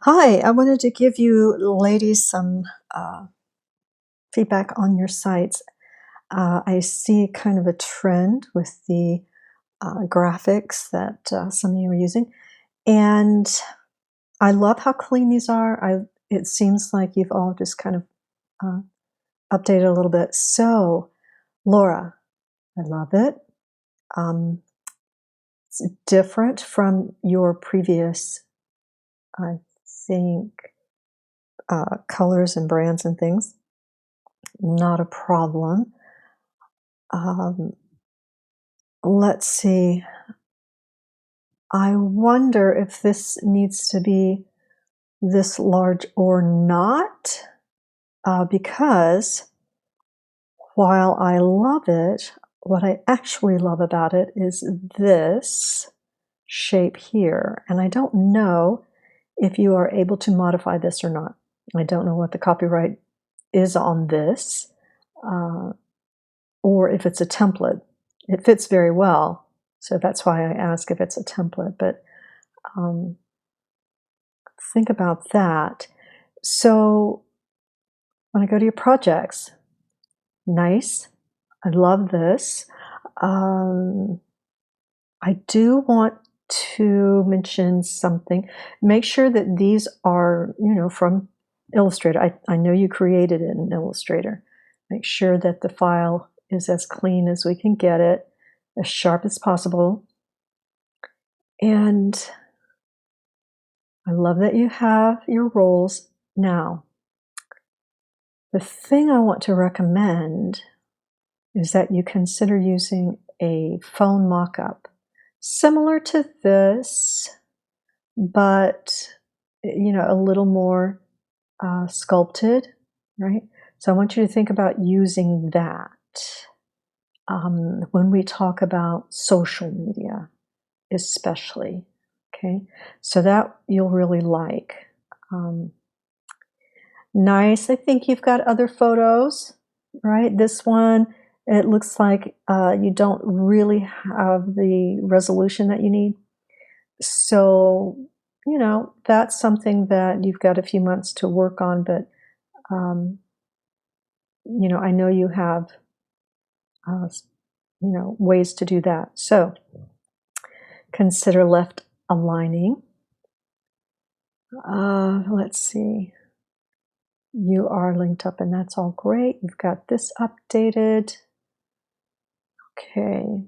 Hi, I wanted to give you ladies some feedback on your sites. I see kind of a trend with the graphics that some of you are using, and I love how clean these are. It seems like you've all just kind of uh, updated a little bit. So, Laura, I love it. Um, it's different from your previous, I think, colors and brands and things. Not a problem. Um, let's see. I wonder if this needs to be this large or not, because while I love it, what I actually love about it is this shape here. And I don't know if you are able to modify this or not. I don't know what the copyright is on this, uh, or if it's a template. It fits very well, so that's why I ask if it's a template. But um, think about that. So when I go to your projects, nice. I love this. Um, I do want to mention something. Make sure that these are, from Illustrator. I know you created it in Illustrator. Make sure that the file is as clean as we can get it, as sharp as possible. And I love that you have your roles. Now, the thing I want to recommend is that you consider using a phone mock-up similar to this, but a little more sculpted, right? So I want you to think about using that when we talk about social media, especially. Okay, so that you'll really like. Um, Nice. I think you've got other photos, right? This one, it looks like you don't really have the resolution that you need. So, that's something that you've got a few months to work on, but, um, I know you have, uh, ways to do that. So consider left aligning. Let's see. You are linked up, and that's all great. You've got this updated. Okay.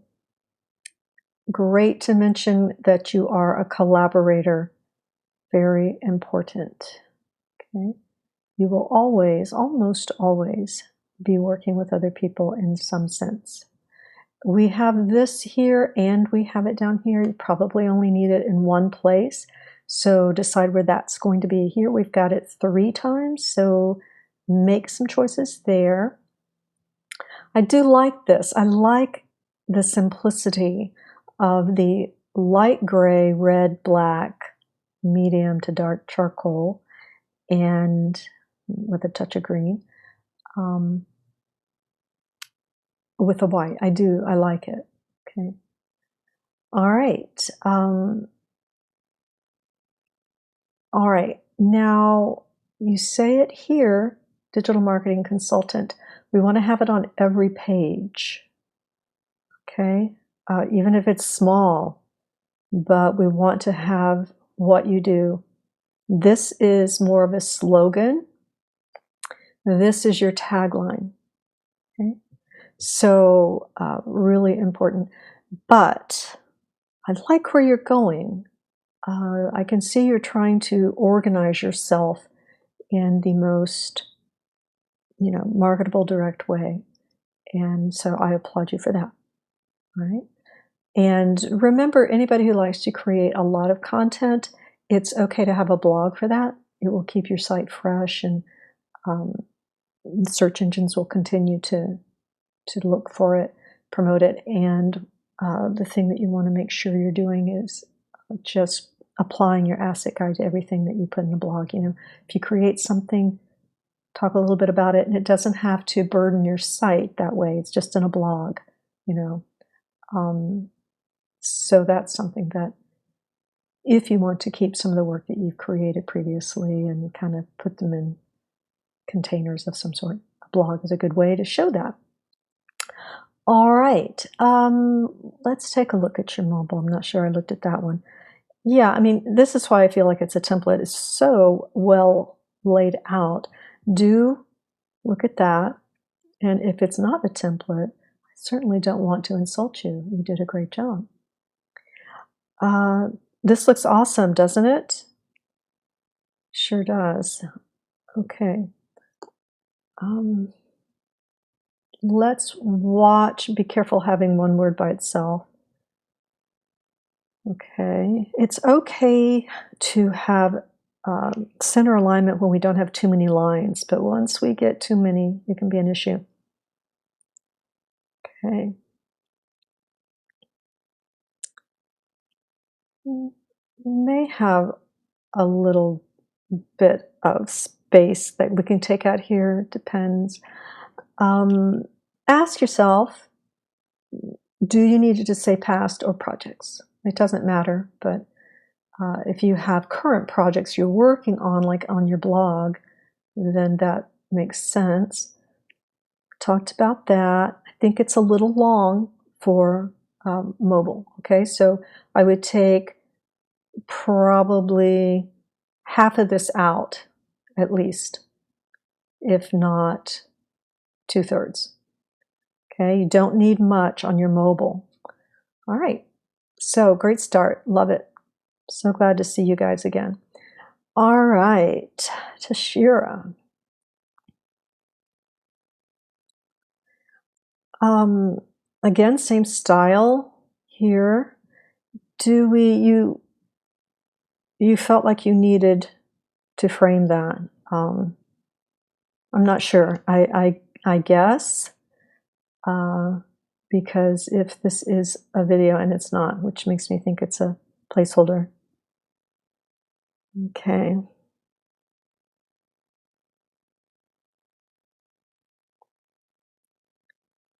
Great to mention that you are a collaborator. Very important. Okay. You will always, almost always, be working with other people in some sense. We have this here and we have it down here. You probably only need it in one place. So decide where that's going to be. Here we've got it 3 times. So make some choices there. I do like this. I like the simplicity of the light gray, red, black, medium to dark charcoal, and with a touch of green, with the white. I like it. Okay. All right. All right. Now, you say it here, digital marketing consultant. We want to have it on every page. Okay. Even if it's small, but we want to have what you do. This is more of a slogan. This is your tagline. Okay? So, really important. But I like where you're going. I can see you're trying to organize yourself in the most, marketable, direct way. And so I applaud you for that. All right. And remember, anybody who likes to create a lot of content, it's okay to have a blog for that. It will keep your site fresh, and um, search engines will continue to look for it, promote it. And the thing that you want to make sure you're doing is just applying your asset guide to everything that you put in a blog. If you create something, talk a little bit about it, and it doesn't have to burden your site that way. It's just in a blog, you know. So that's something that if you want to keep some of the work that you've created previously and kind of put them in containers of some sort. A blog is a good way to show that. All right, let's take a look at your mobile. I'm not sure I looked at that one. Yeah, I mean, this is why I feel like it's a template. It's so well laid out. Do look at that. And if it's not a template, I certainly don't want to insult you. You did a great job. This looks awesome, doesn't it? Sure does. Okay. Let's watch. Be careful having one word by itself. Okay. It's okay to have center alignment when we don't have too many lines, but once we get too many, it can be an issue. Okay. May have a little bit of space that we can take out here, depends. Ask yourself, do you need it to say past or projects? It doesn't matter, but if you have current projects you're working on, like on your blog, then that makes sense. Talked about that. I think it's a little long for mobile. Okay, so I would take probably half of this out, at least, if not 2/3. Okay, you don't need much on your mobile. All right, so great start. Love it. So glad to see you guys again. All right, Tashira. Again, same style here. You felt like you needed to frame that? I'm not sure. I guess because if this is a video and it's not, which makes me think it's a placeholder. Okay.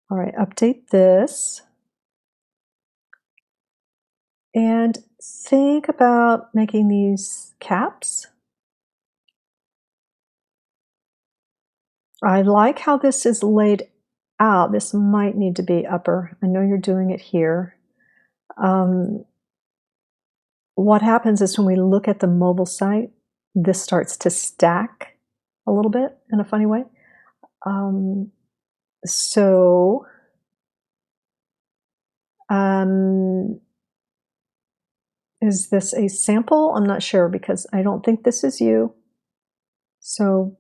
All right, update this. And think about making these caps. I like how this is laid out. This might need to be upper. I know you're doing it here. What happens is when we look at the mobile site, this starts to stack a little bit in a funny way. So is this a sample? I'm not sure because I don't think this is you. So,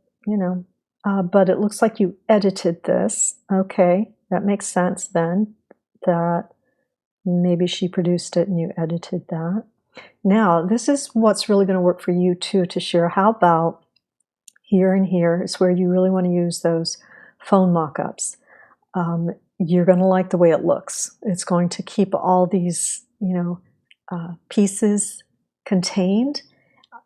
but it looks like you edited this. Okay, that makes sense then, that maybe she produced it and you edited that. Now, this is what's really going to work for you too, Tashira. How about here and here is where you really want to use those phone mock-ups. You're going to like the way it looks. It's going to keep all these, pieces contained.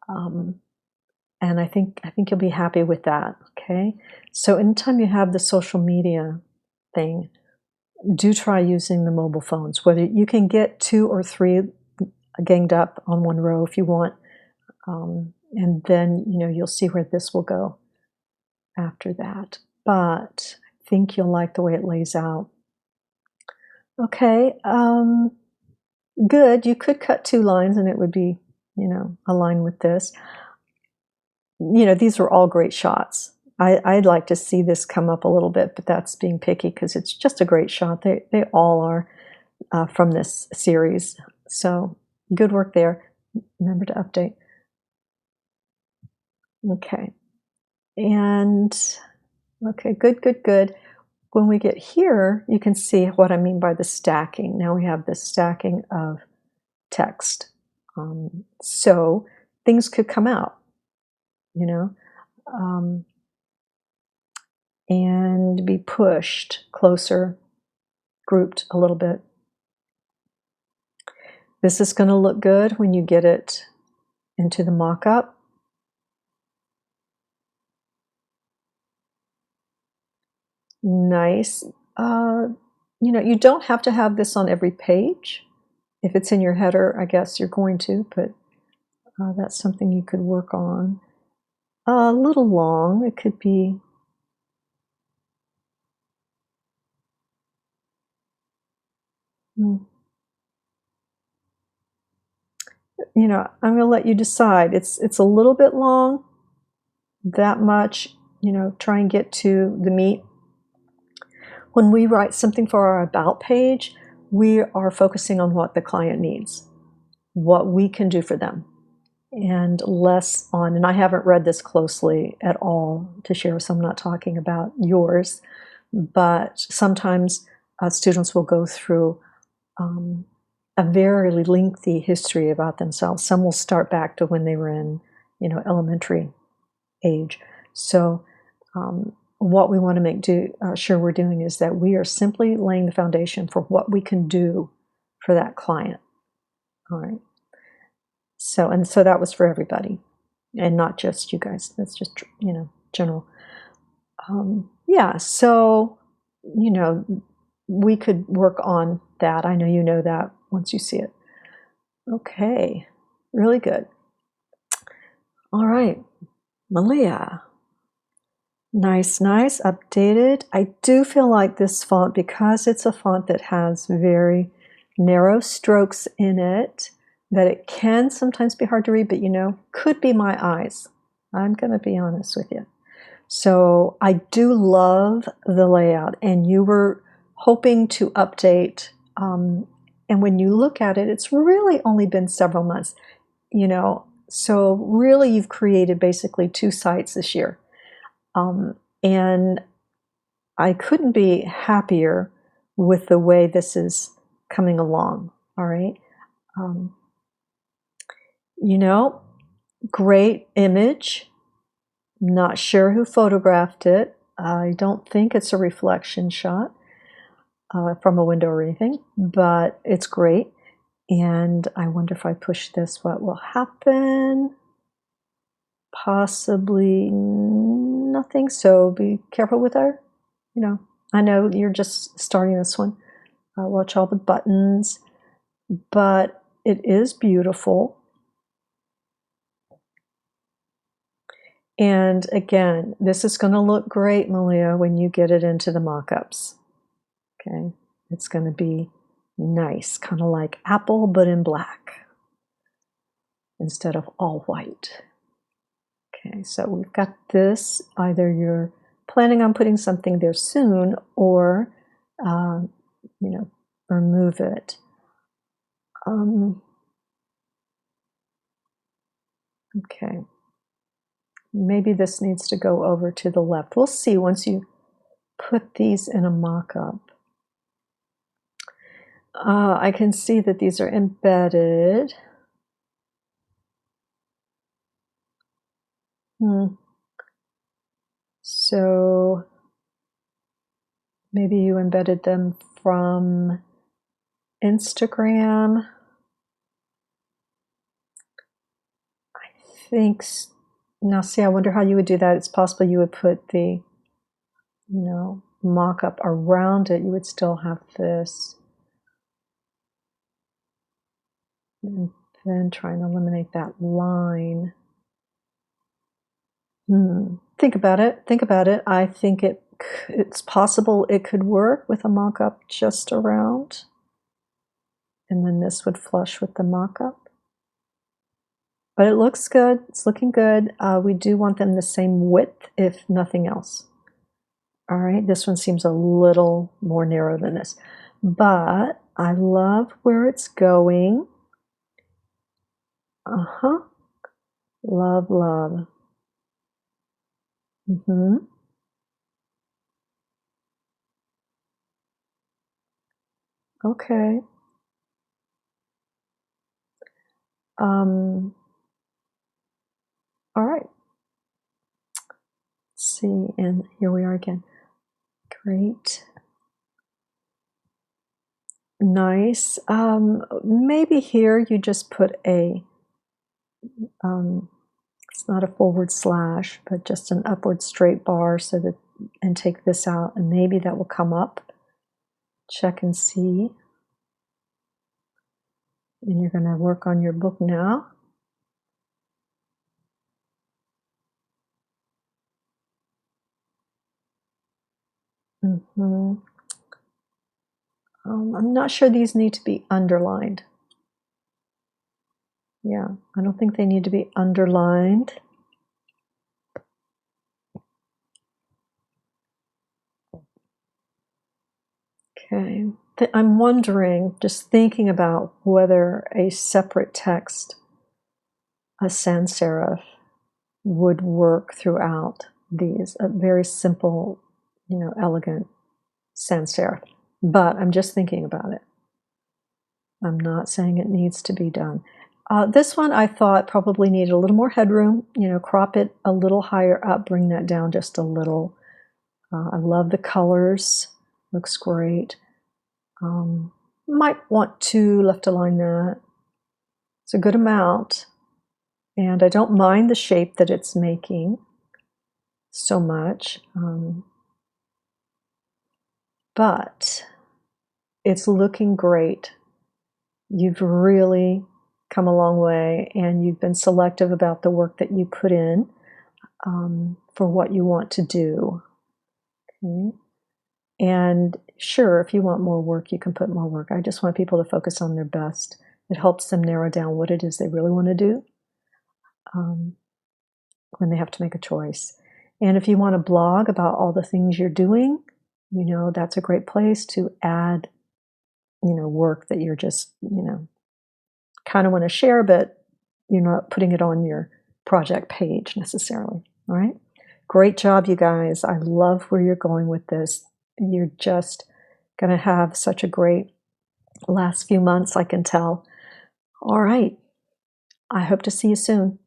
And I think you'll be happy with that, okay? So anytime you have the social media thing, do try using the mobile phones. Whether you can get 2 or 3 ganged up on one row if you want, and then you'll see where this will go after that. But I think you'll like the way it lays out. Okay, good. You could cut 2 lines and it would be, aligned with this. These were all great shots. I'd like to see this come up a little bit, but that's being picky because it's just a great shot. They all are from this series. So good work there. Remember to update. Okay. And okay, good. When we get here, you can see what I mean by the stacking. Now we have the stacking of text. So things could come out, and be pushed closer, grouped a little bit. This is going to look good when you get it into the mock-up. Nice. You don't have to have this on every page. If it's in your header, I guess you're going to, but That's something you could work on. A little long, it could be. You know, I'm going to let you decide. It's a little bit long, that much, you know, try and get to the meat. When we write something for our about page, we are focusing on what the client needs, what we can do for them, and less on, and I haven't read this closely at all to share, so I'm not talking about yours, but sometimes students will go through a very lengthy history about themselves. Some will start back to when they were in, you know, elementary age. So what we want to make sure we're doing is that we are simply laying the foundation for what we can do for that client. All right. So that was for everybody, and not just you guys. That's just, you know, general. Yeah. So, you know, we could work on that. I know you know that once you see it. Okay. Really good. All right. Malia. Nice, nice, updated. I do feel like this font, because it's a font that has very narrow strokes in it, that it can sometimes be hard to read, but, you know, could be my eyes. I'm going to be honest with you. So I do love the layout, and you were hoping to update, and when you look at it, it's really only been several months, you know, so really you've created basically 2 sites this year. And I couldn't be happier with the way this is coming along. All right. You know, great image. Not sure who photographed it. I don't think it's a reflection shot from a window or anything, but it's great. And I wonder if I push this, what will happen? Possibly nothing. So be careful with our, you know, I know you're just starting this one. Watch all the buttons, but it is beautiful. And again, this is going to look great, Malia, when you get it into the mock-ups. Okay, it's going to be nice, kind of like Apple, but in black instead of all white. Okay, so we've got this. Either you're planning on putting something there soon, or you know, remove it. Okay, maybe this needs to go over to the left. We'll see once you put these in a mock-up. I can see that these are embedded. So maybe you embedded them from Instagram. I think, now see, I wonder how you would do that. It's possible you would put the, you know, mock-up around it. You would still have this. And then try and eliminate that line. Think about it. Think about it. I think it's possible it could work with a mock-up just around. And then this would flush with the mock-up. But it looks good. It's looking good. We do want them the same width, if nothing else. All right, this one seems a little more narrow than this. But I love where it's going. Love, love. Okay. All right. Let's see, and here we are again. Great. Nice. Maybe here you just put a, it's not a forward slash, but just an upward straight bar, so that, and take this out, and maybe that will come up. Check and see. And you're going to work on your book now. Mhm. I'm not sure these need to be underlined. Yeah, I don't think they need to be underlined. Okay. I'm wondering, just thinking about whether a separate text, a sans serif, would work throughout these. A very simple, elegant sans serif. But I'm just thinking about it. I'm not saying it needs to be done. This one I thought probably needed a little more headroom. Crop it a little higher up, bring that down just a little. I love the colors. Looks great. Might want to left align that. It's a good amount. And I don't mind the shape that it's making so much. But it's looking great. You've really come a long way, and you've been selective about the work that you put in for what you want to do. Okay. And sure, if you want more work, you can put more work. I just want people to focus on their best. It helps them narrow down what it is they really want to do when they have to make a choice. And if you want to blog about all the things you're doing, that's a great place to add, work that you're just, kind of want to share, but you're not putting it on your project page necessarily. All right. Great job, you guys. I love where you're going with this. You're just going to have such a great last few months, I can tell. All right. I hope to see you soon.